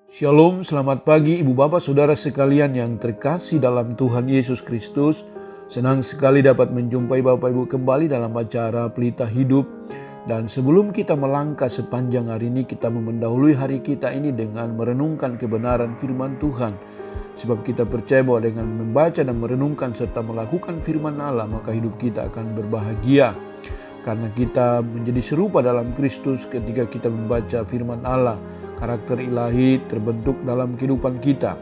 Shalom, selamat pagi Ibu Bapak Saudara sekalian yang terkasih dalam Tuhan Yesus Kristus. Senang sekali dapat menjumpai Bapak Ibu kembali dalam acara Pelita Hidup. Dan sebelum kita melangkah sepanjang hari ini, kita mendahului hari kita ini dengan merenungkan kebenaran firman Tuhan. Sebab kita percaya bahwa dengan membaca dan merenungkan serta melakukan firman Allah, maka hidup kita akan berbahagia. Karena kita menjadi serupa dalam Kristus ketika kita membaca firman Allah. Karakter ilahi terbentuk dalam kehidupan kita.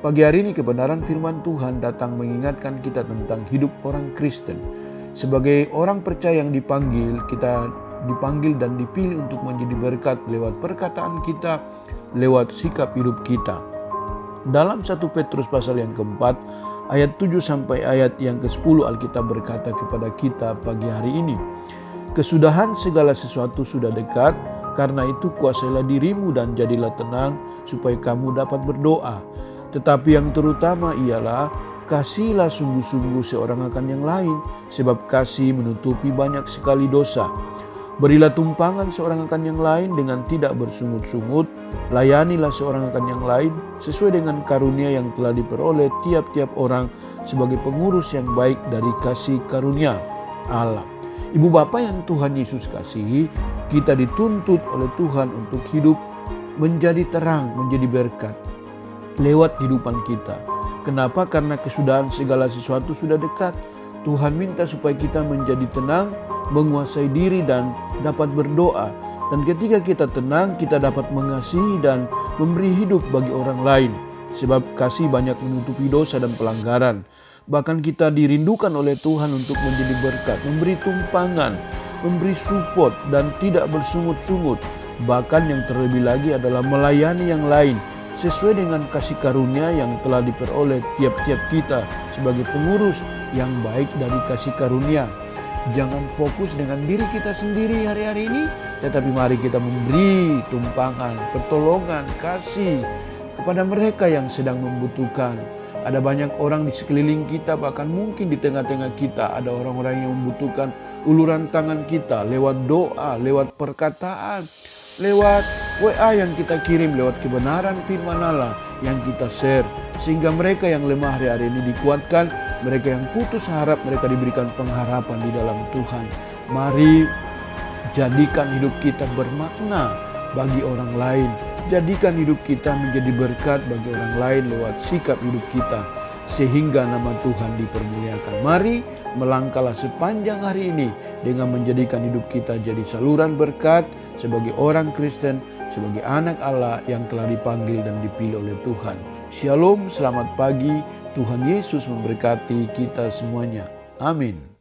Pagi hari ini kebenaran firman Tuhan datang mengingatkan kita tentang hidup orang Kristen. Sebagai orang percaya yang dipanggil, kita dipanggil dan dipilih untuk menjadi berkat lewat perkataan kita, lewat sikap hidup kita. Dalam 1 Petrus pasal yang keempat, ayat 7 sampai ayat yang ke-10 Alkitab berkata kepada kita pagi hari ini, "Kesudahan segala sesuatu sudah dekat. Karena itu kuasailah dirimu dan jadilah tenang supaya kamu dapat berdoa. Tetapi yang terutama ialah kasihilah sungguh-sungguh seorang akan yang lain, sebab kasih menutupi banyak sekali dosa. Berilah tumpangan seorang akan yang lain dengan tidak bersungut-sungut. Layanilah seorang akan yang lain sesuai dengan karunia yang telah diperoleh tiap-tiap orang sebagai pengurus yang baik dari kasih karunia Allah." Ibu Bapak yang Tuhan Yesus kasihi, kita dituntut oleh Tuhan untuk hidup menjadi terang, menjadi berkat lewat kehidupan kita. Kenapa? Karena kesudahan segala sesuatu sudah dekat. Tuhan minta supaya kita menjadi tenang, menguasai diri dan dapat berdoa. Dan ketika kita tenang, kita dapat mengasihi dan memberi hidup bagi orang lain. Sebab kasih banyak menutupi dosa dan pelanggaran. Bahkan kita dirindukan oleh Tuhan untuk menjadi berkat, memberi tumpangan, memberi support dan tidak bersungut-sungut. Bahkan yang terlebih lagi adalah melayani yang lain sesuai dengan kasih karunia yang telah diperoleh tiap-tiap kita sebagai pengurus yang baik dari kasih karunia. Jangan fokus dengan diri kita sendiri hari-hari ini, tetapi mari kita memberi tumpangan, pertolongan, kasih kepada mereka yang sedang membutuhkan. Ada banyak orang di sekeliling kita, bahkan mungkin di tengah-tengah kita ada orang-orang yang membutuhkan uluran tangan kita lewat doa, lewat perkataan, lewat WA yang kita kirim, lewat kebenaran firman Allah yang kita share. Sehingga mereka yang lemah hari-hari ini dikuatkan, mereka yang putus harap, mereka diberikan pengharapan di dalam Tuhan. Mari jadikan hidup kita bermakna bagi orang lain. Jadikan hidup kita menjadi berkat bagi orang lain lewat sikap hidup kita, sehingga nama Tuhan dipermuliakan. Mari melangkahlah sepanjang hari ini dengan menjadikan hidup kita jadi saluran berkat sebagai orang Kristen, sebagai anak Allah yang telah dipanggil dan dipilih oleh Tuhan. Shalom, selamat pagi. Tuhan Yesus memberkati kita semuanya. Amin.